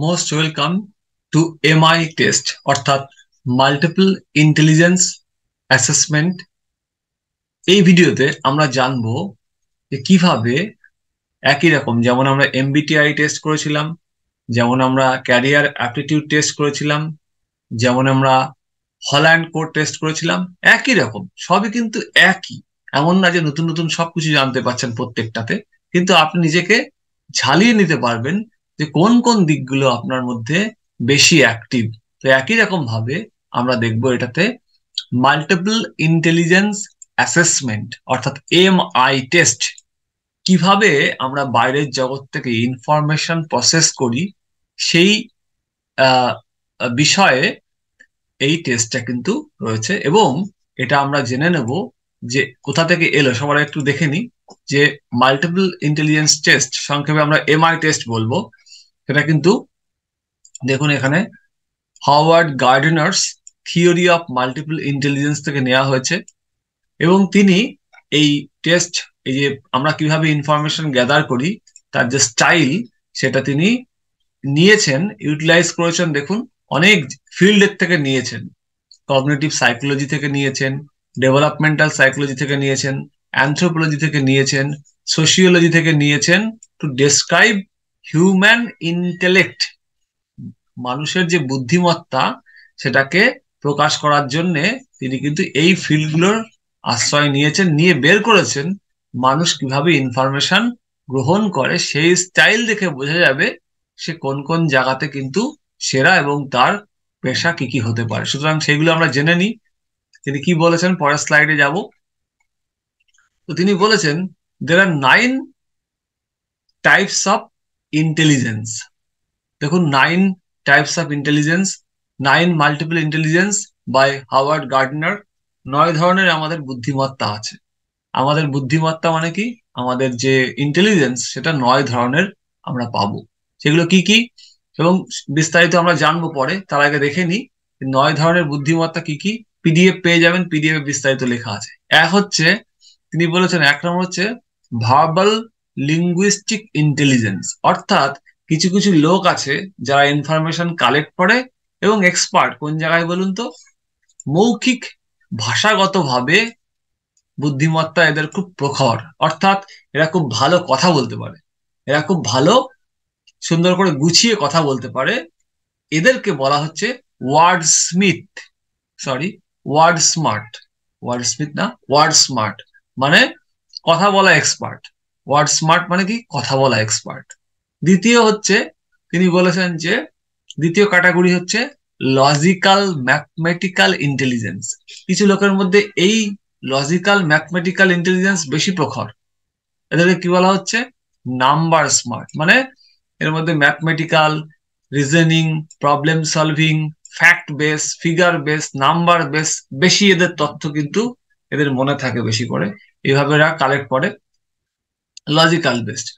Most welcome to MI test অর্থাৎ multiple intelligence assessment. এই ভিডিওতে আমরা জানবো যে কিভাবে একই রকম যেমন আমরা এমবিটিআই টেস্ট করেছিলাম, যেমন আমরা ক্যারিয়ার অ্যাপটিটিউড টেস্ট করেছিলাম, যেমন আমরা হল্যান্ড কোড টেস্ট করেছিলাম, একই রকম সবই কিন্তু একই। এমন না যে নতুন নতুন সবকিছু জানতে পারছেন প্রত্যেকটাতে, কিন্তু আপনি নিজেকে ঝালিয়ে নিতে পারবেন যে কোন কোন দিকগুলো আপনার মধ্যে বেশি অ্যাক্টিভ। তো একই রকম ভাবে আমরা দেখবো এটাতে মাল্টিপল ইন্টেলিজেন্স অ্যাসেসমেন্ট অর্থাৎ এমআই টেস্ট, কিভাবে আমরা বাইরের জগৎ থেকে ইনফরমেশন প্রসেস করি সেই আহ, বিষয়ে এই টেস্টটা কিন্তু রয়েছে। এবং এটা আমরা জেনে নেব যে কোথা থেকে এলো। সবার একটু দেখে নিই যে মাল্টিপল ইন্টেলিজেন্স টেস্ট, সংক্ষেপে আমরা এমআই টেস্ট বলবো। সেটা কিন্তু দেখুন এখানে Howard Gardner's theory of multiple intelligence থেকে নেওয়া হয়েছে। এবং তিনি এই টেস্ট, এই যে আমরা কিভাবে ইনফরমেশন গ্যাদার করি তার যে স্টাইল, সেটা তিনি নিয়েছেন, ইউটিলাইজ করেছেন। দেখুন অনেক ফিল্ডের থেকে নিয়েছেন, কগনিটিভ সাইকোলজি থেকে নিয়েছেন, ডেভেলপমেন্টাল সাইকোলজি থেকে নিয়েছেন, অ্যানথ্রোপোলজি থেকে নিয়েছেন, সোশিওলজি থেকে নিয়েছেন, টু ডেসক্রাইব হিউম্যান ইন্টেলেক্ট, মানুষের যে বুদ্ধিমত্তা সেটাকে প্রকাশ করার জন্য তিনি কিন্তু এই ফিল্ডগুলোর আশ্রয় নিয়েছেন, নিয়ে বের করেছেন মানুষ কিভাবে ইনফরমেশন গ্রহণ করে। সেই স্টাইল দেখে বোঝা যাবে সে কোন কোন জায়গাতে কিন্তু সেরা এবং তার পেশা কি কি হতে পারে। সুতরাং সেগুলো আমরা জেনে নিই তিনি কি বলেছেন। পরের স্লাইডে যাব। তো তিনি বলেছেন there are 9 types of intelligence. দেখুন 9 types of intelligence, 9 multiple intelligence by Howard Gardner. 9 ধরনের আমাদের বুদ্ধিমত্তা আছে। আমাদের বুদ্ধিমত্তা মানে কি, আমাদের যে ইন্টেলিজেন্স সেটা 9 ধরনের আমরা পাবো। সেগুলো কি কি এবং বিস্তারিত আমরা জানবো পরে, তার আগে দেখে নিই 9 ধরনের বুদ্ধিমত্তা কি কি। পিডিএফ পেয়ে যাবেন, পিডিএফ এ বিস্তারিত লেখা আছে। এক হচ্ছে, তিনি বলেছেন এক নম্বর হচ্ছে ভার্বাল লিঙ্গুইস্টিক ইন্টেলিজেন্স, অর্থাৎ কিছু কিছু লোক আছে যারা ইনফরমেশন কালেক্ট করে এবং এক্সপার্ট কোন জায়গায় বলুন তো, মৌখিক ভাষাগতভাবে বুদ্ধিমত্তা এদের খুব প্রখর। অর্থাৎ এরা খুব ভালো কথা বলতে পারে, এরা খুব ভালো সুন্দর করে গুছিয়ে কথা বলতে পারে। এদেরকে বলা হচ্ছে word smith, sorry word smart, word smith না ওয়ার্ড স্মার্ট, মানে কথা বলা এক্সপার্ট। ওয়ার্ড স্মার্ট মানে কি, কথা বলা এক্সপার্ট। দ্বিতীয় হচ্ছে, তিনি বলেছেন যে দ্বিতীয় ক্যাটাগরি হচ্ছে লজিক্যাল ম্যাথমেটিক্যাল ইন্টেলিজেন্স। কিছু লোকের মধ্যে এই লজিক্যাল ম্যাথমেটিক্যাল ইন্টেলিজেন্স বেশি প্রখর। এদেরকে কি বলা হচ্ছে, নাম্বার স্মার্ট, মানে এর মধ্যে mathematical reasoning, problem solving, fact base, figure base, number base, বেশি এদের তথ্য কিন্তু এদের মনে থাকে বেশি করে, এইভাবে এরা কালেক্ট করে। লজিক্যাল বেসড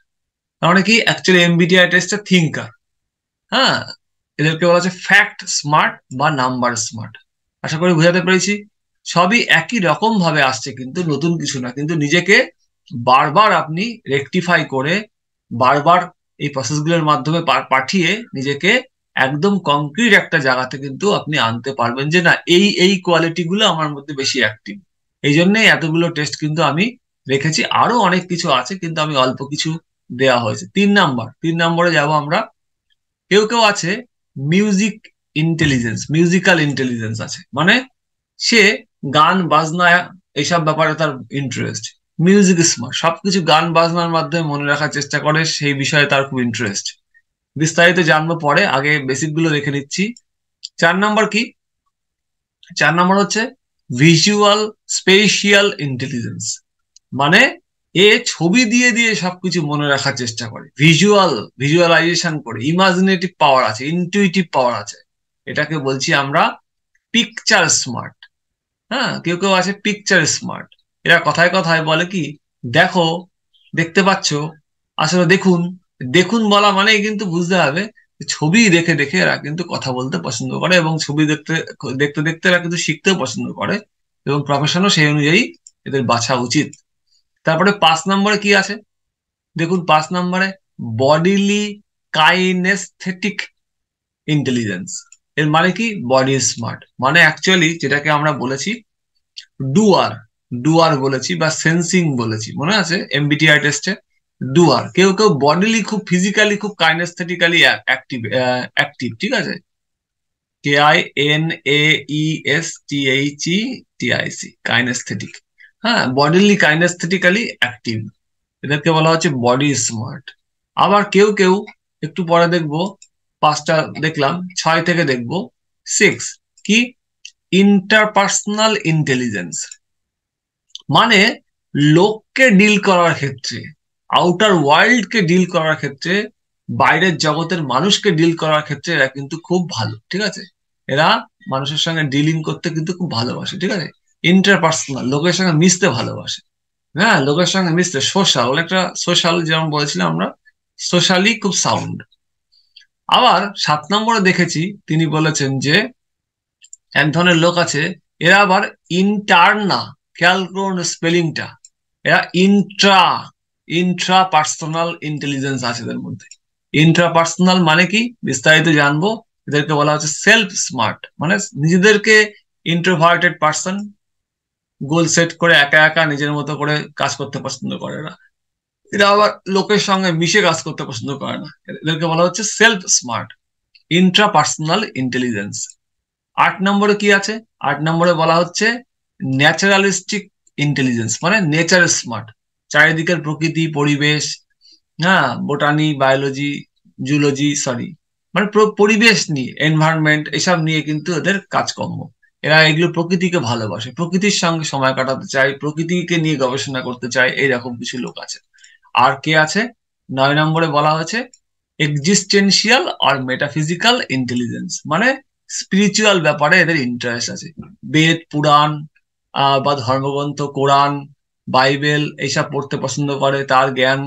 মানে কি, অ্যাকচুয়ালি এমবিটিআই টেস্টে থিঙ্কার। হ্যাঁ, এদেরকে বলা হচ্ছে ফ্যাক্ট স্মার্ট বা নাম্বার স্মার্ট। আশা করি বুঝাতে পেরেছি। সবই একই রকম ভাবে আসছে, কিন্তু নতুন কিছু না, কিন্তু নিজেকে বারবার আপনি রেকটিফাই করে বারবার এই প্রসেসগুলোর মাধ্যমে পাঠিয়ে নিজেকে একদম কংক্রিট একটা জায়গাতে কিন্তু আপনি আনতে পারবেন যে না, এই এই কোয়ালিটি গুলো আমার মধ্যে বেশি অ্যাক্টিভ। এই জন্যই এতগুলো টেস্ট কিন্তু আমি রেখেছি। আরো অনেক কিছু আছে কিন্তু আমি অল্প কিছু দেওয়া হয়েছে। 3 নম্বরে যাব আমরা। কেউ কেউ আছে মিউজিক ইন্টেলিজেন্স, মিউজিক্যাল ইন্টেলিজেন্স আছে, মানে সে গান বাজনা এইসব ব্যাপারে তার ইন্টারেস্ট। মিউজিক স্মার্ট, সবকিছু গান বাজনার মাধ্যমে মনে রাখার চেষ্টা করে, সেই বিষয়ে তার খুব ইন্টারেস্ট। বিস্তারিত জানবো পরে, আগে বেসিক গুলো রেখে নিচ্ছি। 4 নম্বর কি, 4 নম্বর হচ্ছে ভিজুয়াল স্পেশিয়াল ইন্টেলিজেন্স, মানে এ ছবি দিয়ে দিয়ে সবকিছু মনে রাখার চেষ্টা করে, ভিজুয়ালাইজেশন করে, ইমাজিনেটিভ পাওয়ার আছে, ইনটুইটিভ পাওয়ার আছে। এটাকে বলছি আমরা পিকচার স্মার্ট। হ্যাঁ, কেউ কেউ আছে পিকচার স্মার্ট। এরা কথায় কথায় বলে কি, দেখো, দেখতে পাচ্ছ, আসলে দেখুন। দেখুন বলা মানেই কিন্তু বুঝতে হবে ছবি দেখে দেখে এরা কিন্তু কথা বলতে পছন্দ করে, এবং ছবি দেখতে দেখতে দেখতে এরা কিন্তু শিখতেও পছন্দ করে, এবং প্রফেশনও সেই অনুযায়ী এদের বাছা উচিত। তারপরে 5 নম্বরে কি আছে, দেখুন 5 নম্বরে বডিলি কাইনেস্থেটিক ইন্টেলিজেন্স। এর মানে কি? বডি স্মার্ট মানে অ্যাকচুয়ালি যেটাকে আমরা বলেছি ডুয়ার, ডুয়ার বলেছি বা সেন্সিং বলেছি, মনে আছে এমবিটিআই টেস্টে? ডুয়ার, কেউ কেউ বডিলি খুব ফিজিক্যালি খুব কাইনেস্থেটিক্যালি অ্যাক্টিভ, অ্যাক্টিভ, ঠিক আছে? KINAESTHETIC, kinaesthetic. হ্যাঁ, বডিলি কাইনেস্থেটিক্যালি অ্যাক্টিভ, এদেরকে বলা হচ্ছে বডি স্মার্ট। আবার কেউ কেউ, একটু পরে দেখবো, 5টা দেখলাম, 6 থেকে দেখবো 6, কি? ইন্টারপার্সোনাল ইন্টেলিজেন্স মানে লোককে ডিল করার ক্ষেত্রে, আউটার ওয়ার্ল্ড কে ডিল করার ক্ষেত্রে, বাইরের জগতের মানুষকে ডিল করার ক্ষেত্রে এরা কিন্তু খুব ভালো, ঠিক আছে? এরা মানুষের সঙ্গে ডিলিং করতে কিন্তু খুব ভালোবাসে, ঠিক আছে? ইন্টারপার্সোনাল, লোকের সঙ্গে মিশতে ভালোবাসে। হ্যাঁ, লোকের সঙ্গে মিশতে, সোশ্যাল, অনেকটা সোশ্যাল, যেমন বলেছিলাম আমরা, সোশ্যালি খুব সাউন্ড। আবার 7 নম্বরে দেখেছি তিনি বলেছেন যে এক ধরনের লোক আছে, এরা আবার ইন্টারনা, খেয়াল করুন স্পেলিংটা, এরা ইন্ট্রা, ইন্ট্রা পার্সোনাল ইন্টেলিজেন্স আছে এদের মধ্যে। ইন্ট্রা পার্সোনাল মানে কি? বিস্তারিত জানবো। এদেরকে বলা হচ্ছে সেলফ স্মার্ট, মানে নিজেদেরকে ইন্ট্রোভার্টেড পার্সন, গোল সেট করে একা একা নিজের মতো করে কাজ করতে পছন্দ করে এরা। এরা আবার লোকের সঙ্গে মিশে কাজ করতে পছন্দ করে না, এদেরকে বলা হচ্ছে self smart, Intra personal intelligence. 8 নম্বরে কি আছে? 8 নম্বরে বলা হচ্ছে ন্যাচারালিস্টিক ইন্টেলিজেন্স, মানে নেচার স্মার্ট, চারিদিকের প্রকৃতি, পরিবেশ, হ্যাঁ, বোটানি, বায়োলজি, জুলজি, সরি, মানে পরিবেশ নিয়ে, এনভায়রনমেন্ট, এসব নিয়ে কিন্তু এদের কাজকর্ম। এরা এগুলো প্রকৃতিকে ভালোবাসে, প্রকৃতির সঙ্গে সময় কাটাতে চায়, প্রকৃতিকে নিয়ে গবেষণা করতে চায়, এইরকম কিছু লোক আছে। আর কে আছে? 9 নম্বরে বলা হয়েছে এক্সিস্টেন্সিয়াল আর মেটাফিজিক্যাল ইন্টেলিজেন্স, মানে স্পিরিচুয়াল ব্যাপারে এদের ইন্টারেস্ট আছে। বেদ, পুরাণ বা ধর্মগ্রন্থ, কোরআন, বাইবেল এইসব পড়তে পছন্দ করে, তার জ্ঞান,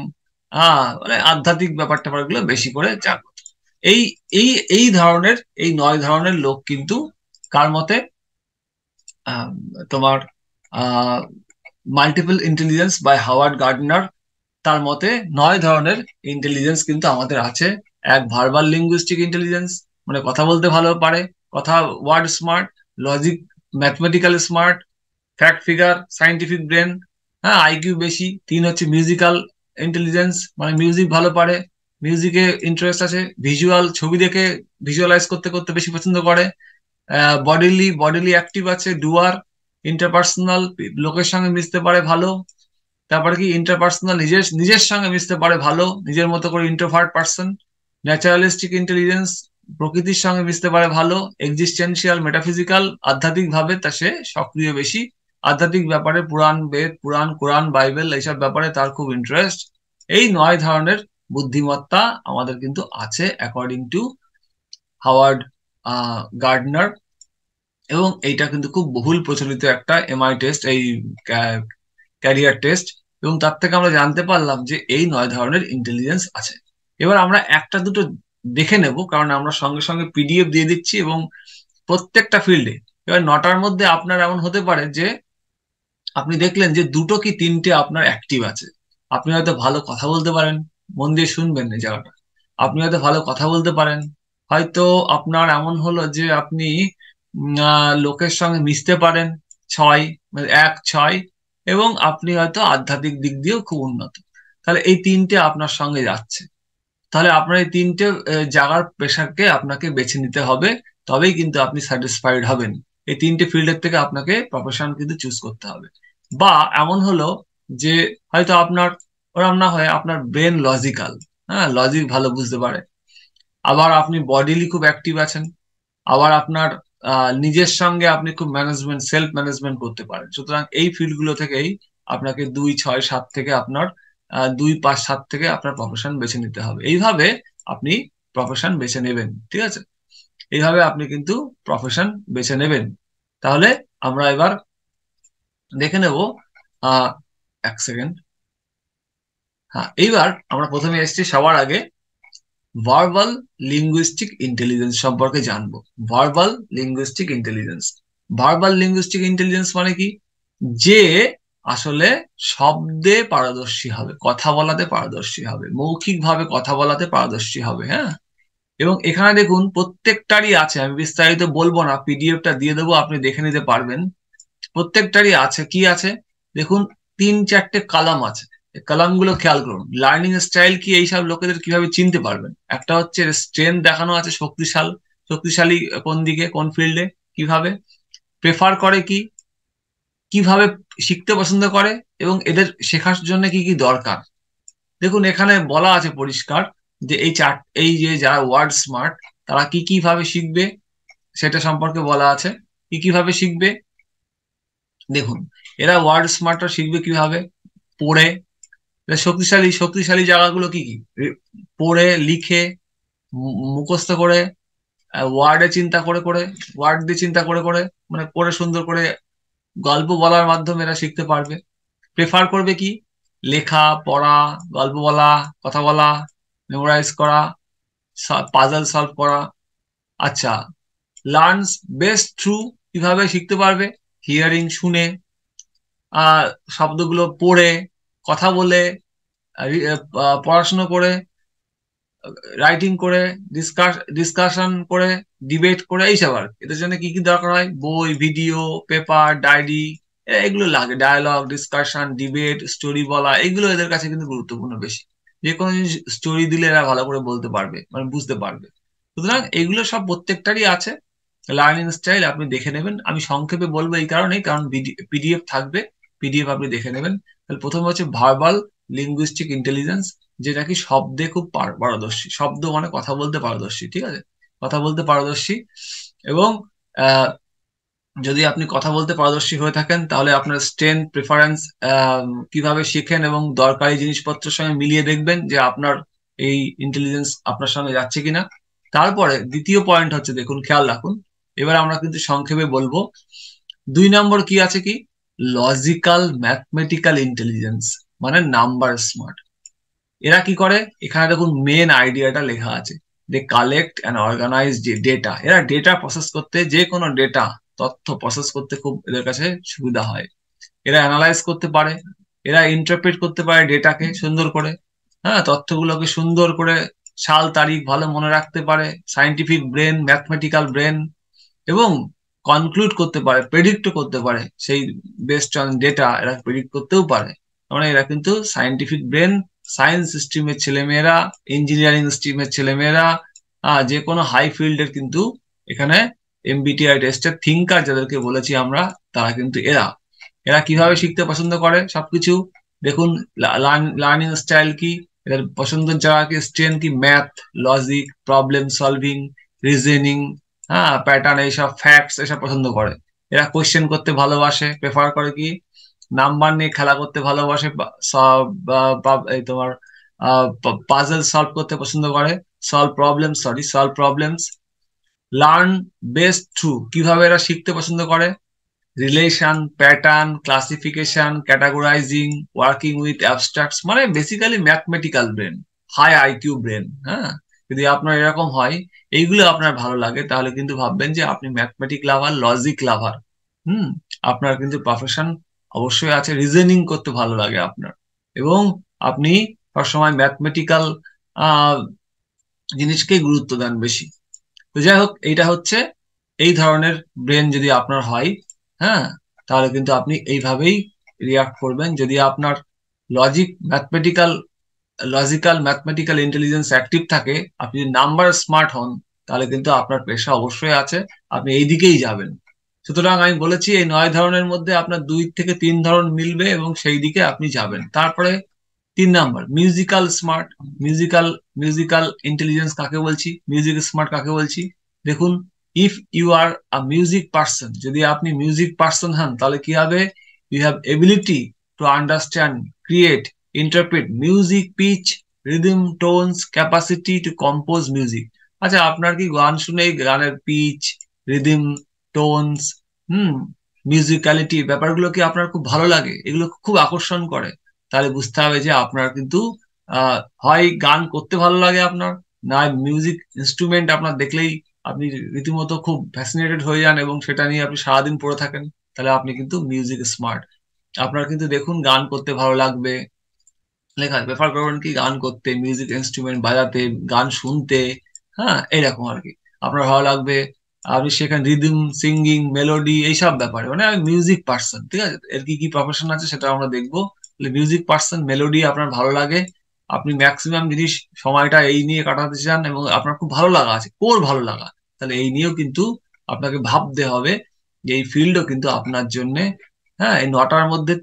মানে আধ্যাত্মিক ব্যাপার ট্যাপার গুলো বেশি করে জাগ্রত। এই এই এই ধরনের, এই 9 ধরনের লোক কিন্তু কার মতে? আহ, তোমার multiple intelligence by Howard Gardner, তার মতে 9 ধরনের ইন্টেলিজেন্স কিন্তু আমাদের আছে। এক, ভার্বাল লিঙ্গুইস্টিক ইন্টেলিজেন্স, মানে কথা বলতে ভালো পারে, কথা, word smart, logic, mathematical smart, fact figure, scientific brain, হ্যাঁ, আইকিউ বেশি। 3 হচ্ছে মিউজিক্যাল ইন্টেলিজেন্স, মানে মিউজিক ভালো পারে, মিউজিকে ইন্টারেস্ট আছে, ভিজুয়াল, ছবি দেখে ভিজুয়ালাইজ করতে করতে বেশি পছন্দ করে। বডিলি, বডিলি অ্যাক্টিভ আছে, ডুয়ার, ইন্টারপার্সোনাল, লোকের সঙ্গে মিশতে পারে ভালো। তারপরে কি? ইন্টারপার্সোনাল, নিজের নিজের সঙ্গে মিশতে পারে ভালো, নিজের মতো করে, ইন্ট্রোভার্ট পার্সন। ন্যাচারালিস্টিক ইন্টেলিজেন্স, প্রকৃতির সঙ্গে মিশতে পারে ভালো। এক্সিস্টেন্সিয়াল, মেটাফিজিক্যাল, আধ্যাত্মিক ভাবে তা সে সক্রিয় বেশি, আধ্যাত্মিক ব্যাপারে, পুরাণ, বেদ, পুরাণ, কোরআন, বাইবেল এইসব ব্যাপারে তার খুব ইন্টারেস্ট। এই 9 ধরনের বুদ্ধিমত্তা আমাদের কিন্তু আছে অ্যাকর্ডিং টু হাওয়ার্ড গার্ডনার। এবং এইটা কিন্তু খুব বহুল প্রচলিত একটা এমআই টেস্ট, এই ক্যারিয়ার টেস্ট। এবং তার থেকে আমরা জানতে পারলাম যে এই 9 ধরনের ইন্টেলিজেন্স আছে। এবার আমরা একটা দুটো দেখে নেব, কারণ আমরা সঙ্গে সঙ্গে পিডিএফ দিয়ে দিচ্ছি এবং প্রত্যেকটা ফিল্ডে। এবার 9টার মধ্যে আপনার এমন হতে পারে যে আপনি দেখলেন যে 2টো কি 3টে আপনার অ্যাক্টিভ আছে। আপনি হয়তো ভালো কথা বলতে পারেন, মন দিয়ে শুনবেন এই জায়গাটা। আপনি হয়তো ভালো কথা বলতে পারেন, হয়তো আপনার এমন হলো যে আপনি লোকের সঙ্গে মিশতে পারেন, 6, মানে 1, 6। এবং আপনি হয়তো আধ্যাত্মিক দিক দিয়েও খুব উন্নত। তাহলে এই 3টে আপনার সঙ্গে যাচ্ছে। তাহলে আপনার এই 3টে জায়গার পেশাকে আপনাকে বেছে নিতে হবে, তবেই কিন্তু আপনি স্যাটিসফাইড হবেন। এই 3টে ফিল্ডের থেকে আপনাকে প্রফেশন কিন্তু চুজ করতে হবে। বা এমন হলো যে হয়তো আপনার, ওরম না হয় আপনার ব্রেন লজিক্যাল, হ্যাঁ, লজিক ভালো বুঝতে পারে, আবার আপনি বডিলি খুব অ্যাক্টিভ আছেন, আবার আপনার নিজের সঙ্গে আপনি খুব ম্যানেজমেন্ট, সেলফ ম্যানেজমেন্ট করতে পারেন। সুতরাং এই ফিল্ড গুলো থেকেই আপনাকে 2, 6, 7 থেকে আপনার 2, 5, 7 থেকে আপনার প্রফেশন বেছে নিতে হবে। এইভাবে আপনি প্রফেশন বেছে নেবেন, ঠিক আছে? এইভাবে আপনি কিন্তু প্রফেশন বেছে নেবেন। তাহলে আমরা এবার দেখে নেব, 1 সেকেন্ড। হ্যাঁ, এইবার আমরা প্রথমে এসেছি সবার আগে ভার্বাল লিঙ্গুইস্টিক ইন্টেলিজেন্স সম্পর্কে জানবো। Verbal linguistic intelligence, verbal linguistic intelligence মানে কি? যে আসলে শব্দে পারদর্শী হবে, কথা বলাতে পারদর্শী হবে, মৌখিক ভাবে কথা বলাতে পারদর্শী হবে, হ্যাঁ, এবং এখানে দেখুন প্রত্যেকটারই আছে, আমি বিস্তারিত বলবো না, পিডিএফটা দিয়ে দেবো, আপনি দেখে নিতে পারবেন। প্রত্যেকটারই আছে, কি আছে দেখুন, 3-4টে কলাম আছে। কলাম গুলো খেয়াল করুন। লার্নিং স্টাইল কি, এইসব লোকেদের কিভাবে চিনতে পারবেন? একটা হচ্ছে স্ট্রেংথ দেখানো আছে, শক্তিশালী কোন দিকে, কোন ফিল্ডে, কিভাবে প্রেফার করে, কি কিভাবে শিখতে পছন্দ করে, এবং এদের শেখার জন্য কি কি দরকার। দেখুন এখানে বলা আছে পরিষ্কার যে এই যে যারা ওয়ার্ড স্মার্ট তারা কি কিভাবে শিখবে সেটা সম্পর্কে বলা আছে। কি কিভাবে শিখবে দেখুন, এরা ওয়ার্ড স্মার্টরা শিখবে কিভাবে, পড়ে। এরা শক্তিশালী জায়গাগুলো কি কি, পড়ে, লিখে, মুখস্থ করে, ওয়ার্ডে চিন্তা করে করে, ওয়ার্ড দিয়ে চিন্তা করে করে, মানে পড়ে সুন্দর করে গল্প বলার মাধ্যমে এরা শিখতে পারবে। প্রেফার করবে কি, লেখা, পড়া, গল্প বলা, কথা বলা, মেমোরাইজ করা, পাজল সলভ করা। আচ্ছা, লার্নস বেস্ট থ্রু, কিভাবে শিখতে পারবে, হিয়ারিং, শুনে, আহ শব্দগুলো পড়ে, কথা বলে, পড়াশোনা করে, রাইটিং করে, ডিসকাশন করে, ডিবেট করে, এইসব আর কি। এদের জন্য কি কি দরকার হয়, বই, ভিডিও, পেপার, ডায়েরি, এগুলো লাগে। ডায়ালগ, ডিসকাশন, ডিবেট, স্টোরি বলা, এগুলো এদের কাছে কিন্তু গুরুত্বপূর্ণ বেশি। যে কোনো জিনিস স্টোরি দিলে এরা ভালো করে বলতে পারবে, মানে বুঝতে পারবে। সুতরাং এগুলো সব প্রত্যেকটারই আছে। লার্নিং স্টাইল আপনি দেখে নেবেন, আমি সংক্ষেপে বলবো এই কারণেই, কারণ পিডিএফ থাকবে, পিডিএফ আপনি দেখে নেবেন। তাহলে প্রথম হচ্ছে ভার্বাল লিঙ্গুইস্টিক ইন্টেলিজেন্স, যেটা কি শব্দে খুব পারদর্শী। শব্দ মানে কথা বলতে পারদর্শী, ঠিক আছে, কথা বলতে পারদর্শী। এবং আহ, যদি আপনি কথা বলতে পারদর্শী হয়ে থাকেন তাহলে আপনার স্ট্রেংথ, প্রেফারেন্স, কিভাবে শিখেন এবং দরকারি জিনিসপত্রের সঙ্গে মিলিয়ে দেখবেন যে আপনার এই ইন্টেলিজেন্স আপনার সঙ্গে যাচ্ছে কিনা। তারপরে দ্বিতীয় পয়েন্ট হচ্ছে, দেখুন খেয়াল রাখুন, এবার আমরা কিন্তু সংক্ষেপে বলবো। 2 নম্বর কি আছে, কি লজিক্যাল ম্যাথমেটিক্যাল ইন্টেলিজেন্স, মানে নাম্বার স্মার্ট। এরা কি করে, এখানে দেখুন মেন আইডিয়াটা লেখা আছে, they collect and organise data. এরা ডেটা প্রসেস করতে, যে কোনো ডেটা, তথ্য প্রসেস করতে খুব এদের কাছে সুবিধা হয়। এরা অ্যানালাইজ করতে পারে, এরা ইন্টারপ্রেট করতে পারে ডেটাকে সুন্দর করে, হ্যাঁ, তথ্যগুলোকে সুন্দর করে সাল তারিখ ভালো মনে রাখতে পারে, সাইন্টিফিক ব্রেন, ম্যাথমেটিক্যাল ব্রেন। এবং কনক্লুড করতে পারে, প্রেডিক্ট করতে পারে, সেই বেসড অন ডেটা এরা প্রেডিক্ট করতেও পারে। মানে এরা কিন্তু সাইন্টিফিক ব্রেন, সায়েন্স স্ট্রিমের ছেলেমেয়েরা, ইঞ্জিনিয়ারিং স্ট্রিমের ছেলেমেয়েরা, যে কোনো হাই ফিল্ডের কিন্তু এখানে এমবিটিআই টেস্টের থিঙ্কার যাদেরকে বলেছি আমরা, তারা কিন্তু এরা। এরা কিভাবে শিখতে পছন্দ করে সবকিছু দেখুন। লার্নিং স্টাইল কি, এদের পছন্দের জায়গা কি, স্ট্রেংথ কি, math, logic, problem solving, reasoning, হ্যাঁ, প্যাটার্ন, এইসব ফ্যাক্টস এসব পছন্দ করে। এরা কোয়েশ্চেন করতে ভালোবাসে, প্রেফার করে কি, নাম্বার নিয়ে খেলা করতে ভালোবাসে, এই তোমার পাজল সলভ করতে পছন্দ করে, solve problems. Learn best through, কিভাবে এরা শিখতে পছন্দ করে, relation, pattern, classification, categorizing, working with abstracts, মানে basically mathematical brain, high IQ brain. হ্যাঁ, যদি আপনার এরকম হয়, এইগুলো আপনার ভালো লাগে, তাহলে কিন্তু ভাববেন যে আপনি ম্যাথমেটিক লাভার, লজিক লাভার। হুম, আপনার কিন্তু প্রফেশন অবশ্যই আছে। রিজনিং করতে ভালো লাগে আপনার, এবং আপনি সবসময় ম্যাথমেটিক্যাল জিনিসকেই গুরুত্ব দেন বেশি। তো যাই হোক, এইটা হচ্ছে এই ধরনের ব্রেন যদি আপনার হয়, হ্যাঁ, তাহলে কিন্তু আপনি এইভাবেই রিয়াক্ট করবেন। যদি আপনার logic mathematical logical mathematical intelligence active থাকে, আপনি যদি নাম্বার স্মার্ট হন, তাহলে কিন্তু আপনার পেশা অবশ্যই আছে, আপনি এই দিকেই যাবেন। সুতরাং আমি বলেছি এই 9 ধরনের মধ্যে আপনার 2 থেকে 3 ধরন মিলবে এবং সেই দিকে আপনি যাবেন। তারপরে 3 নম্বর musical smart. Musical musical intelligence কাকে বলছি, মিউজিক স্মার্ট কাকে বলছি দেখুন। If you are a music person, যদি আপনি মিউজিক পার্সন হন, তাহলে কি হবে, you have ability to understand, create, interpret music, pitch, rhythm, tones, capacity to compose music. আচ্ছা, আপনার কি গান শুনে এই গানের pitch, rhythm, tones, hmm, musicality, ব্যাপারগুলো কি আপনার খুব ভালো লাগে, এগুলো খুব আকর্ষণ করে? তাহলে বুঝতে হবে যে আপনার কিন্তু হয় গান করতে ভালো লাগে আপনার, না মিউজিক ইনস্ট্রুমেন্ট আপনার দেখলেই আপনি রীতিমতো খুব ফ্যাসিনেটেড হয়ে যান এবং সেটা নিয়ে আপনি সারাদিন পড়ে থাকেন, তাহলে আপনি কিন্তু মিউজিক স্মার্ট। আপনার কিন্তু দেখুন গান করতে ভালো লাগবে, লেখা প্রেফার করবেন কি গান করতে, মিউজিক ইনস্ট্রুমেন্ট বাজাতে, গান শুনতে, হ্যাঁ, এইরকম আর কি। আপনার ভালো লাগবে, আপনি সেখানে রিদম, সিঙ্গিং, মেলোডি এইসব ব্যাপারে, মানে আমি মিউজিক পার্সন, ঠিক আছে, এর কি কি প্রফেশন আছে সেটা আমরা দেখবো। মিউজিক পার্সন, মেলোডি আপনার ভালো লাগে, আপনি ম্যাক্সিমাম যদি সময়টা এই নিয়ে কাটাতে চান এবং আপনার খুব ভালো লাগা আছে, কোর ভালো লাগা, তাহলে এই নিয়েও কিন্তু আপনাকে ভাবতে হবে যে এই ফিল্ডও কিন্তু আপনার জন্য। হ্যাঁ, এই নটার মধ্যে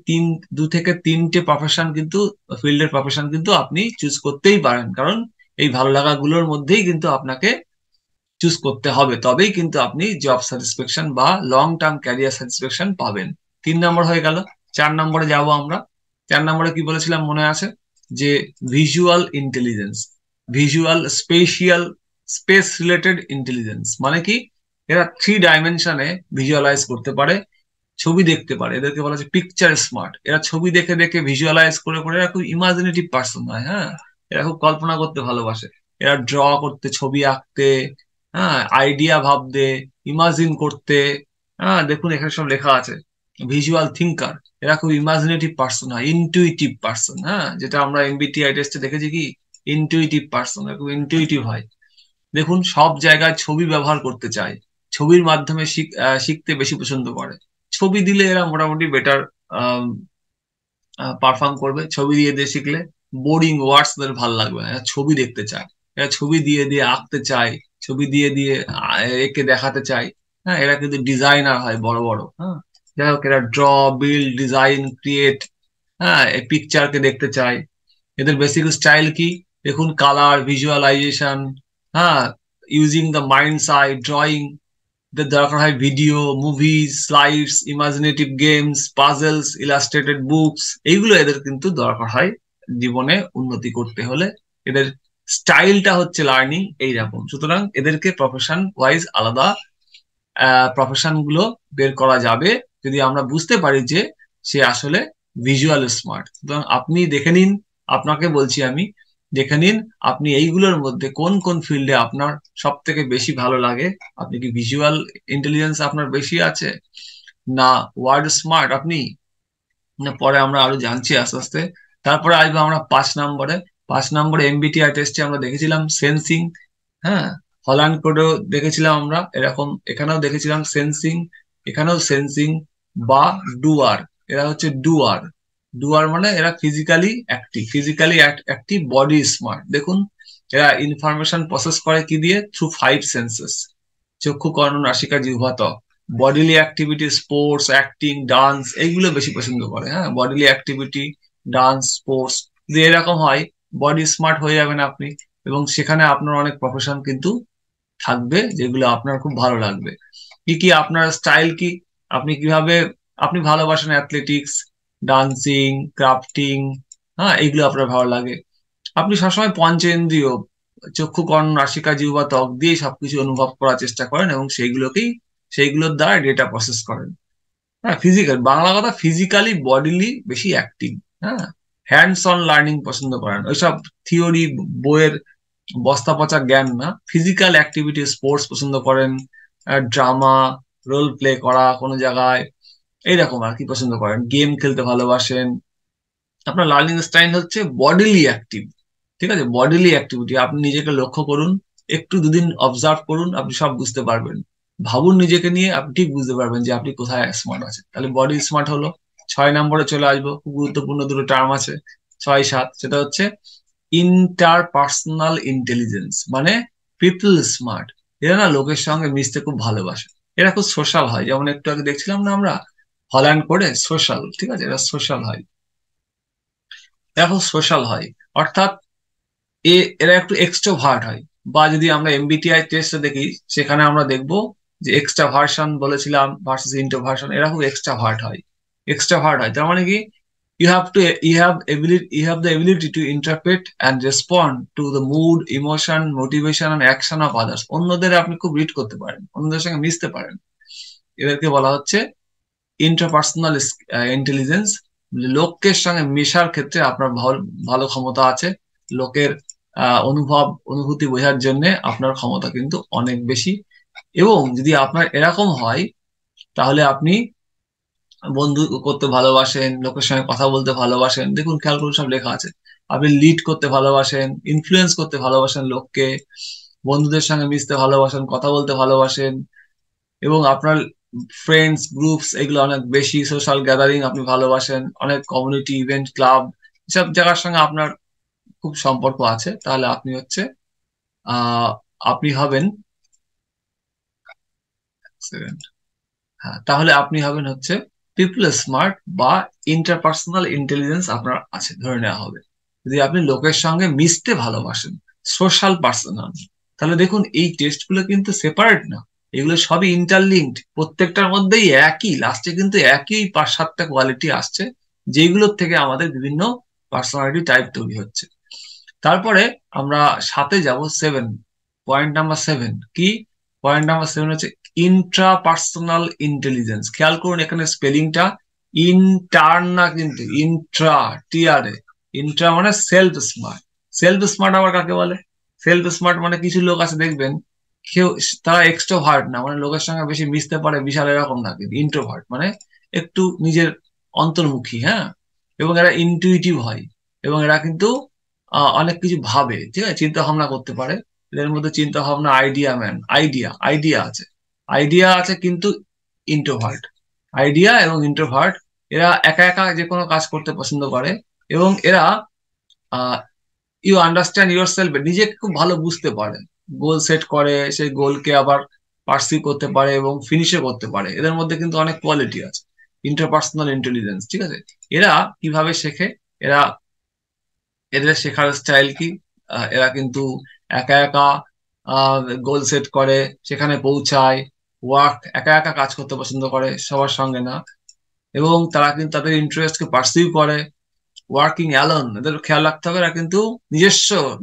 2 থেকে 3টে প্রফেশন কিন্তু, ফিল্ডের প্রফেশন কিন্তু আপনি চুজ করতেই পারেন, কারণ এই ভালো লাগাগুলোর মধ্যেই কিন্তু আপনাকে চুজ করতে হবে, তবেই কিন্তু আপনি জব স্যাটিসফ্যাকশন বা লং টার্ম ক্যারিয়ার স্যাটিসফ্যাকশন পাবেন। 3 নম্বর হয়ে গেল। 4 নম্বরে যাব আমরা। 4 নম্বরে কি বলেছিলাম মনে আছে? যে visual intelligence, visual spatial space related intelligence, মানে কি? এরা 3 ডাইমেনশনে ভিজুয়ালাইজ করতে পারে, ছবি দেখতে পারে, এদেরকে বলা হচ্ছে পিকচার স্মার্ট। এরা ছবি দেখে দেখে ভিজুয়ালাইজ করে করে এরা খুব ইমাজিনেটিভ পার্সন হয়। হ্যাঁ, এরা খুব কল্পনা করতে ভালোবাসে, এরা ড্র করতে, ছবি আঁকতে, হ্যাঁ, আইডিয়া ভাবতে, ইমাজিন করতে। হ্যাঁ, দেখুন এখানে সব লেখা আছে। ভিজুয়াল থিঙ্কার, এরা খুব ইমাজিনেটিভ পার্সন হয়, ইনটুইটিভ পার্সন। হ্যাঁ, যেটা আমরা এমবিটিআই টেস্টে দেখেছি, কি ইনটুইটিভ পার্সন, খুব ইনটুইটিভ হয়। দেখুন সব জায়গায় ছবি ব্যবহার করতে চায়, ছবির মাধ্যমে শিখতে বেশি পছন্দ করে। ছবি দিলে এরা মোটামুটি বেটার পারফর্ম করবে। ছবি দিয়ে দিয়ে শিখলে বোরিং ওয়ার্ডস তাদের ভালো লাগবে না, এরা ছবি দেখতে চায়, এরা ছবি দিয়ে দিয়ে আঁকতে চায়, ছবি দিয়ে দিয়ে একে দেখাতে চায়। হ্যাঁ, এরা কিন্তু ডিজাইনার হয় বড় বড়। হ্যাঁ, যাই হোক, এরা ড্র, বিল্ড, ডিজাইন, ক্রিয়েট, হ্যাঁ, এই পিকচারকে দেখতে চায়। এদের বেসিক স্টাইল কি? দেখুন, কালার, ভিজুয়ালাইজেশন, হ্যাঁ, using the minds I, drawing, এদের দরকার হয় video, movies, slides, imaginative games, puzzles, illustrated books, এইগুলো এদের কিন্তু দরকার হয় জীবনে উন্নতি করতে হলে। এদের স্টাইলটা হচ্ছে লার্নিং এইরকম। সুতরাং এদেরকে প্রফেশন ওয়াইজ আলাদা প্রফেশন গুলো বের করা যাবে যদি আমরা বুঝতে পারি যে সে আসলে ভিজুয়াল স্মার্ট। সুতরাং আপনি দেখে নিন, আপনাকে বলছি আমি, দেখে নিন আপনি এইগুলোর মধ্যে কোন কোন ফিল্ডে আপনার সব থেকে বেশি ভালো লাগে। আপনি কি ভিজুয়াল ইন্টেলিজেন্স আপনার বেশি আছে, না ওয়ার্ড স্মার্ট আপনি, না পরে আমরা আরো জানছি আস্তে আস্তে। তারপরে আসবো আমরা 5 নম্বরে। 5 নম্বরে এমবিটিআই টেস্টে আমরা দেখেছিলাম সেন্সিং। হ্যাঁ, হল্যান্ড কোডেও দেখেছিলাম আমরা এরকম, এখানেও দেখেছিলাম সেন্সিং, এখানেও সেন্সিং বা ডুয়ার। এরা হচ্ছে ডুয়ার। ডুয়ার মানে এরা physically active, physically active, body smart. দেখুন, এরা ইনফরমেশন প্রসেস করে কি দিয়ে? থ্রু 5 সেন্সেস, চক্ষু, কর্ণ, নাসিকা, জিহ্বা, ত্বক। Bodily activity, sports, acting, dance, এইগুলো বেশি পছন্দ করে। হ্যাঁ, বডিলি অ্যাক্টিভিটি, ডান্স, স্পোর্টস, যদি এরকম হয় বডি স্মার্ট হয়ে যাবেন আপনি, এবং সেখানে আপনার অনেক প্রফেশন কিন্তু থাকবে যেগুলো আপনার খুব ভালো লাগবে। কি কি আপনার স্টাইল কি? আপনি কিভাবে, আপনি ভালোবাসেন অ্যাথলেটিক্স, ডান্সিং, ক্রাফটিং, হ্যাঁ, এইগুলো আপনার ভালো লাগে। আপনি সবসময় পঞ্চেন্দ্রিয়, চক্ষু, কর্ণ, নাসিকা, জিহ্বা, ত্বক দিয়ে সবকিছু অনুভব করার চেষ্টা করেন এবং সেইগুলোর দ্বারা ডেটা প্রসেস করেন। হ্যাঁ, ফিজিক্যাল, বাংলা কথা, ফিজিক্যালি বডিলি বেশি অ্যাক্টিভ। হ্যাঁ, হ্যান্ডস অন লার্নিং পছন্দ করেন, ওইসব থিওরি বইয়ের বস্তা পচা জ্ঞান না, ফিজিক্যাল অ্যাক্টিভিটি, স্পোর্টস পছন্দ করেন, ড্রামা, রোল প্লে করা কোনো জায়গায়, এইরকম আর কি পছন্দ করেন, গেম খেলতে ভালোবাসেন। আপনার লার্নিং স্টাইল হচ্ছে বডিলি অ্যাক্টিভ। ঠিক আছে, বডিলি অ্যাক্টিভিটি। আপনি নিজেকে লক্ষ্য করুন, একটু 2 দিন অবজার্ভ করুন, আপনি সব বুঝতে পারবেন। ভাবুন নিজেকে নিয়ে, আপনি ঠিক বুঝতে পারবেন যে আপনি কোথায় স্মার্ট আছেন। তাহলে বডি স্মার্ট হলো। 6 নম্বরে চলে আসবো, খুব গুরুত্বপূর্ণ দুটো টার্ম আছে, 6, 7, সেটা হচ্ছে ইন্টারপার্সোনাল ইন্টেলিজেন্স, মানে পিপল স্মার্ট। এরা না লোকের সঙ্গে মিশতে খুব ভালোবাসে, এরা খুব সোশ্যাল হয়। যেমন একটু আগে দেখছিলাম না আমরা হল্যান্ড করে, সোশ্যাল, ঠিক আছে, এরা সোশ্যাল হয়, এরা খুব সোশ্যাল হয়। অর্থাৎ এরা একটু এক্সট্রোভার্ট হয়। বা যদি আমরা এমবিটিআই টেস্টে দেখি, সেখানে আমরা দেখবো যে এক্সট্রা ভার্সন বলেছিলাম ভার্সেস ইন্ট্রোভার্সন, এরা খুব এক্সট্রাভার্ট হয়, এক্সট্রাভার্ট হয়। তার মানে কি, you have the ability to interpret and respond to the mood, emotion, motivation and action of others. অন্যদের আপনি খুব রিড করতে পারেন, অন্যদের সঙ্গে মিশতে পারেন। এদেরকে বলা হচ্ছে ইন্টারপার্সোনাল ইন্টেলিজেন্স। লোকের সঙ্গে মেশার ক্ষেত্রে আপনার ভালো ভালো ক্ষমতা আছে। লোকের অনুভূতি বোঝার জন্য আপনার ক্ষমতা কিন্তু অনেক বেশি। এবং যদি আপনার এরকম হয়, তাহলে আপনি বন্ধু করতে ভালোবাসেন, লোকের সঙ্গে কথা বলতে ভালোবাসেন। দেখুন, খেয়াল করুন, সব লেখা আছে। আপনি লিড করতে ভালোবাসেন, ইনফ্লুয়েন্স করতে ভালোবাসেন লোককে, বন্ধুদের সঙ্গে মিশতে ভালোবাসেন, কথা বলতে ভালোবাসেন, এবং আপনার ফ্রেন্ডস গ্রুপস এগুলো অনেক বেশি, সোশ্যাল গ্যাদারিং আপনি ভালোবাসেন, অনেক কমিউনিটি ইভেন্ট ক্লাব এসব জায়গার সঙ্গে আপনার খুব সম্পর্ক আছে, তাহলে আপনি হচ্ছে আহ আপনি হবেন, হ্যাঁ, তাহলে আপনি হবেন হচ্ছে পিপল স্মার্ট বা ইন্টারপার্সোনাল ইন্টেলিজেন্স আপনার আছে ধরে নেওয়া হবে। যদি আপনি লোকের সঙ্গে মিশতে ভালোবাসেন, সোশ্যাল পার্সোনাল, তাহলে দেখুন এই টেস্টগুলো কিন্তু সেপারেট না, এগুলো সবই ইন্টারলিঙ্কড, প্রত্যেকটার মধ্যেই একই লাস্টে কিন্তু একই 5-7টা কোয়ালিটি আসছে, যেগুলোর থেকে আমাদের বিভিন্ন পার্সোনালিটি টাইপ তৈরি হচ্ছে। তারপরে আমরা সাথে যাব, 7, পয়েন্ট নাম্বার 7 কি? পয়েন্ট নাম্বার 7 হচ্ছে ইন্ট্রাপার্সোনাল ইন্টেলিজেন্স। খেয়াল করুন এখানে স্পেলিংটা ইন্টার না, কিন্তু ইন্ট্রা, টিআরএ। ইন্ট্রা মানে সেলফ স্মার্ট। সেলফ স্মার্ট আবার কাকে বলে? সেলফ স্মার্ট মানে কিছু লোক আছে দেখবেন, কেউ তারা এক্সট্রোভার্ট না, মানে লোকের সঙ্গে বেশি মিশতে পারে বিশাল এরকম না, কিন্তু ইন্ট্রোভার্ট মানে একটু নিজের অন্তর্মুখী, হ্যাঁ, এবং এরা ইনটুইটিভ হয়, এবং এরা কিন্তু অনেক কিছু ভাবে, ঠিক আছে, চিন্তা ভাবনা করতে পারে। এদের মধ্যে চিন্তা ভাবনা, আইডিয়া আছে, আইডিয়া আছে, কিন্তু ইন্ট্রোভার্ট। আইডিয়া এবং ইন্ট্রোভার্ট, এরা একা একা যে কোনো কাজ করতে পছন্দ করে, এবং এরা ইউ আন্ডারস্ট্যান্ড ইউর সেলফ, নিজেকে খুব ভালো বুঝতে পারে, গোল সেট করে, সেই গোলকে আবার পার্সিউ করতে পারে এবং ফিনিশও করতে পারে। এদের মধ্যে কিন্তু অনেক কোয়ালিটি আছে, ইন্টারপার্সোনাল ইন্টেলিজেন্স, ঠিক আছে। এরা কিভাবে শেখে? এরা, এদের শেখার স্টাইল কি? এরা কিন্তু একা একা গোল সেট করে, সেখানে পৌঁছায়, একা একা কাজ করতে পছন্দ করে, সবার সঙ্গে না, এবং তারা কিন্তু তাদের ইন্টারেস্টকে পার্সিউ করে। ওয়ার্কিং অ্যালোন, এদের খেয়াল রাখতে হবে, এরা কিন্তু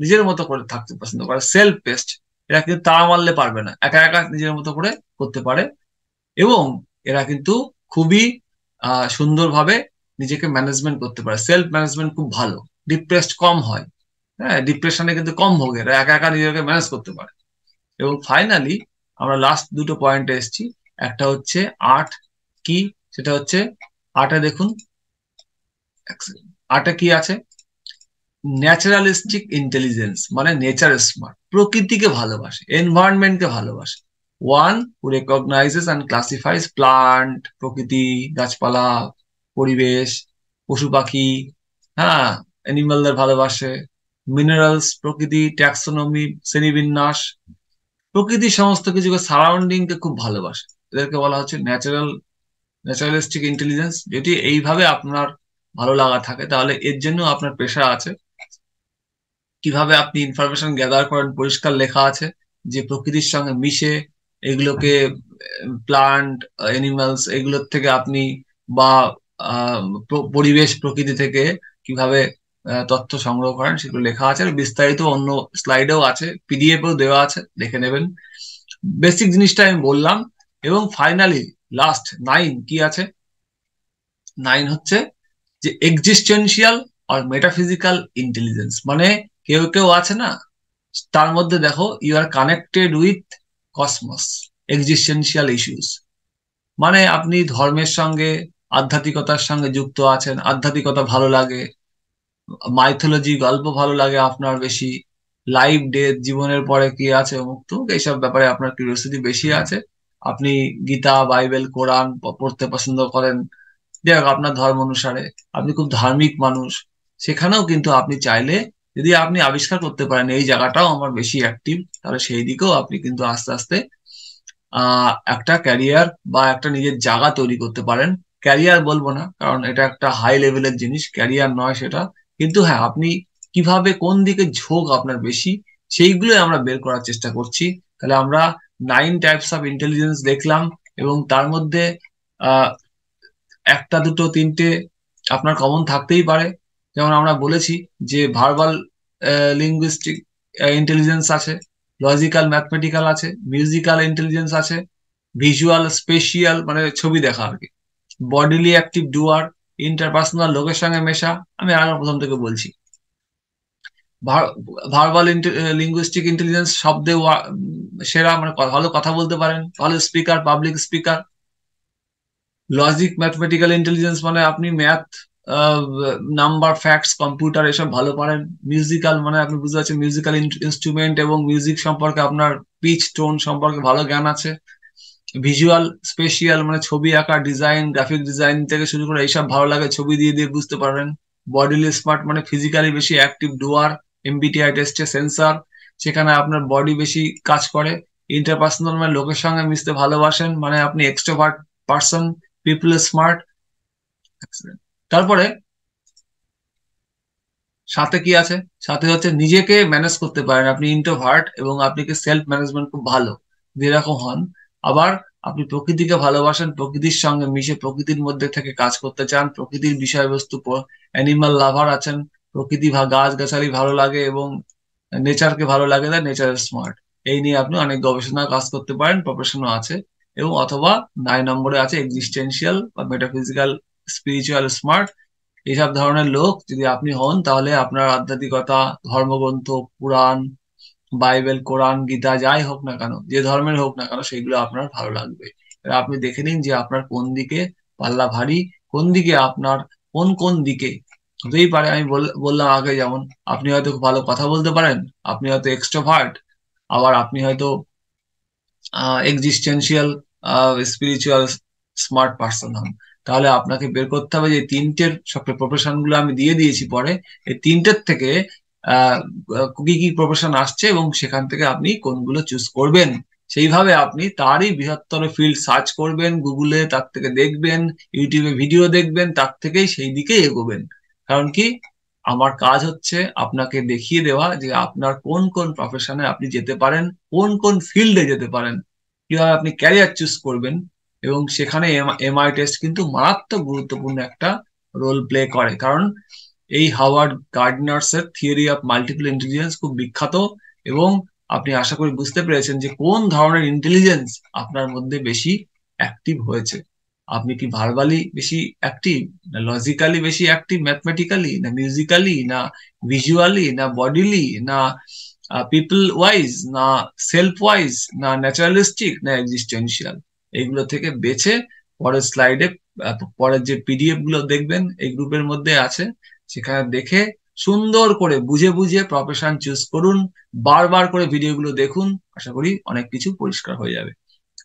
নিজের মতো করে থাকতে পছন্দ করে, সেলফ পেস্ট। এরা কিন্তু তাড়া মারলে পারবে না, একা একা নিজের মতো করে করতে পারে, এবং এরা কিন্তু খুবই সুন্দরভাবে নিজেকে ম্যানেজমেন্ট করতে পারে, সেলফ ম্যানেজমেন্ট খুব ভালো, ডিপ্রেসড কম হয়, হ্যাঁ, ডিপ্রেশনে কিন্তু কম ভোগে, এরা একা একা নিজেকে ম্যানেজ করতে পারে। এবং ফাইনালি আমরা লাস্ট দুটো পয়েন্টে এসেছি। একটা হচ্ছে আট, কি? সেটা হচ্ছে আটে দেখুন, আটে কি আছে? ন্যাচারালিস্টিক ইন্টেলিজেন্স, মানে নেচার স্মার্ট, প্রকৃতিকে ভালোবাসে, এনভায়রনমেন্টকে ভালোবাসে। One who recognizes and classifies plant, প্রকৃতি, গাছপালা, পরিবেশ, পশু পাখি, হ্যাঁ, অ্যানিমালদের ভালোবাসে। মিনারেলস, প্রকৃতি, ট্যাক্সোনমি, শ্রেণীবিন্যাস, প্রকৃতির সমস্ত কিছুকে, সারাউন্ডিং কে খুব ভালোবাসে। এদেরকে বলা হচ্ছে ন্যাচারালিস্টিক ইন্টেলিজেন্স। যদি এইভাবে আপনার ভালো লাগা থাকে, তাহলে এর জন্য আপনার পেশা আছে। কিভাবে আপনি ইনফরমেশন গ্যাদার করেন? পরিষ্কার লেখা আছে যে প্রকৃতির সঙ্গে মিশে, এগুলোকে, প্লান্ট, এনিমালস, এগুলোর থেকে আপনি, বা পরিবেশ, প্রকৃতি থেকে কিভাবে তথ্য সংগ্রহ করেন, সেগুলো লেখা আছে, আর বিস্তারিত অন্য স্লাইডেও আছে, পিডিএফও দেওয়া আছে, দেখে নেবেন। বেসিক জিনিসটা আমি বললাম। এবং ফাইনালি লাস্ট 9 কি আছে? 9 হচ্ছে যে এক্সিস্টেন্সিয়াল আর মেটাফিজিক্যাল ইন্টেলিজেন্স, মানে কেউ কেউ আছে না, তার মধ্যে দেখো, you are connected with cosmos, existential issues, মানে আপনি ধর্মের সঙ্গে, আধ্যাত্মিকতার সঙ্গে যুক্ত আছেন, আধ্যাত্মিকতা ভালো লাগে, মাইথোলজি গল্প ভালো লাগে আপনার বেশি, লাইফ ডেথ, জীবনের পরে কি আছে, মুক্ত, এইসব ব্যাপারে আপনার কিউরিওসিটি বেশি আছে। আপনি গীতা, বাইবেল, কোরআন পড়তে পছন্দ করেন, যাই হোক আপনার ধর্ম অনুসারে, আপনি খুব ধার্মিক মানুষ, সেখানেও কিন্তু আপনি চাইলে, যদি আপনি আবিষ্কার করতে পারেন এই জায়গাটাও আমার বেশি অ্যাক্টিভ, তাহলে সেই দিকেও আপনি কিন্তু আস্তে আস্তে একটা ক্যারিয়ার বা একটা নিজের জায়গা তৈরি করতে পারেন। ক্যারিয়ার বলবো না, কারণ এটা একটা হাই লেভেলের জিনিস, ক্যারিয়ার নয় সেটা, কিন্তু হ্যাঁ, আপনি কিভাবে, কোন দিকে ঝোঁক আপনার বেশি, সেইগুলোই আমরা বের করার চেষ্টা করছি। তাহলে আমরা 9 টাইপস অফ ইন্টেলিজেন্স দেখলাম, এবং তার মধ্যে আহ একটা, দুটো, তিনটে আপনার কমন থাকতেই পারে। যেমন আমরা বলেছি যে ভার্বাল লিঙ্গুইস্টিক ইন্টেলিজেন্স আছে, লজিক্যাল ম্যাথমেটিক্যাল আছে, মিউজিক্যাল ইন্টেলিজেন্স আছে, ভিজুয়াল স্পেশিয়াল মানে ছবি দেখা আর কি, বডিলি অ্যাক্টিভ ডুয়ার, ইন্টারপার্সোনাল, লোকের সঙ্গে মেশা, আমি আগে প্রথম থেকে বলছি। ভার্বাল লিঙ্গুইস্টিক ইন্টেলিজেন্স, শব্দে সেরা, মানে ভালো কথা বলতে পারেন, ভালো speaker, public speaker. Logic mathematical intelligence মানে আপনি ম্যাথ নাম্বার, ফ্যাক্টস, কম্পিউটার এসব ভালো পারেন। মিউজিক্যাল মানে আপনি বুঝতে পারছেন, মিউজিক্যাল ইনস্ট্রুমেন্ট এবং মিউজিক সম্পর্কে আপনার পিচ টোন সম্পর্কে ভালো জ্ঞান আছে। ভিজুয়াল স্পেশিয়াল মানে ছবি আঁকা, ডিজাইন, গ্রাফিক ডিজাইন থেকে শুরু করে এইসব ভালো লাগে, ছবি দিয়ে দিয়ে বুঝতে পারবেন। বডিলি স্মার্ট মানে ফিজিক্যালি বেশি অ্যাক্টিভ ডুয়ার, এমবিটিআই টেস্টে সেন্সার, সেখানে আপনার বডি বেশি কাজ করে। ইন্টারপার্সোনাল মানে লোকের সঙ্গে মিশতে ভালোবাসেন, মানে আপনি এক্সট্রোভার্ট পার্সন, পিপল স্মার্ট। তারপরে সাথে কি আছে, সাথে হচ্ছে নিজেকে ম্যানেজ করতে পারেন, আপনি ইন্ট্রোভার্ট এবং আপনি কি সেলফ ম্যানেজমেন্ট খুব ভালো, যেরকম হন। আবার আপনি প্রকৃতিকে ভালোবাসেন, প্রকৃতির সঙ্গে মিশে প্রকৃতির মধ্যে থেকে কাজ করতে চান, প্রকৃতির বিষয়বস্তু, অ্যানিমাল লাভার আছেন, প্রকৃতি বা গাছ গাছালি ভালো লাগে এবং নেচারকে ভালো লাগে, তাই নেচার স্মার্ট। এই নিয়ে আপনি অনেক গবেষণা কাজ করতে পারেন, প্রফেশনও আছে। এবং অথবা 9 নম্বরে আছে এক্সিস্টেন্সিয়াল বা মেটাফিজিক্যাল স্পিরিচুয়াল স্মার্ট। এইসব ধরনের লোক যদি আপনি হন, তাহলে আপনার আধ্যাত্মিকতা, ধর্মগ্রন্থ, পুরাণ, বাইবেল, কোরআন, গীতা যাই হোক না কেন, যে ধর্মের হোক না কেন, সেগুলো আপনার ভালো লাগবে। এবার আপনি দেখে নিন যে আপনার কোন দিকে পাল্লা ভারী, কোন দিকে আপনার, কোন কোন দিকে। হতেই পারে আমি বললাম আগে, যেমন আপনি হয়তো খুব ভালো কথা বলতে পারেন, আপনি হয়তো এক্সট্রোভার্ট, আবার আপনি হয়তো এক্সিস্টেন্সিয়াল স্পিরিচুয়াল স্মার্ট পার্সন হন। তাহলে আপনাকে বের করতে হবে যে তিনটের সব প্রফেশন গুলো আমি দিয়ে দিয়েছি পরে, এই তিনটের থেকে আহ কি কি প্রফেশন আসছে এবং সেখান থেকে আপনি কোনগুলো চুজ করবেন। সেইভাবে আপনি তারই বৃহত্তর ফিল্ড সার্চ করবেন গুগলে, তার থেকে দেখবেন, ইউটিউবে ভিডিও দেখবেন, তার থেকেই সেই দিকে এগোবেন। কারণ কি, আমার কাজ হচ্ছে আপনাকে দেখিয়ে দেওয়া যে আপনার কোন কোন প্রফেশনে আপনি যেতে পারেন, কোন কোন ফিল্ডে যেতে পারেন, কিভাবে আপনি ক্যারিয়ার চুজ করবেন। এবং সেখানে এমআই টেস্ট কিন্তু মারাত্মক গুরুত্বপূর্ণ একটা রোল প্লে করে, কারণ এই হাওয়ার্ড গার্ডনার্স এর থিওরি অফ মাল্টিপল ইন্টেলিজেন্স খুব বিখ্যাত। এবং আপনি আশা করি বুঝতে পেরেছেন যে কোন ধরনের ইন্টেলিজেন্স আপনার মধ্যে বেশি অ্যাক্টিভ হয়েছে। আপনি কি ভার্বালি বেশি অ্যাক্টিভ, না লজিক্যালি বেশি অ্যাক্টিভ, ম্যাথমেটিক্যালি, না মিউজিক্যালি, না ভিজুয়ালি, না বডিলি, না পিপল ওয়াইজ, না সেলফ ওয়াইজ, না ন্যাচারালিস্টিক, না এক্সিস্টেন্সিয়াল। এইগুলো থেকে বেছে পরের স্লাইডে, পরের যে পিডিএফ গুলো দেখবেন এই গ্রুপের মধ্যে আছে, সেখানে দেখে সুন্দর করে বুঝে বুঝে প্রফেশন চুজ করুন। বারবার করে ভিডিওগুলো দেখুন, আশা করি অনেক কিছু পরিষ্কার হয়ে যাবে।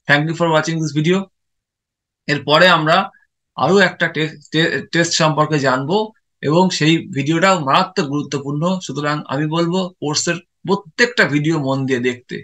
Thank you for watching this video. এরপরে আমরা আরো একটা টেস্ট সম্পর্কে জানবো এবং সেই ভিডিওটাও মারাত্মক গুরুত্বপূর্ণ, সুতরাং আমি বলবো কোর্সের প্রত্যেকটা ভিডিও মন দিয়ে দেখতে।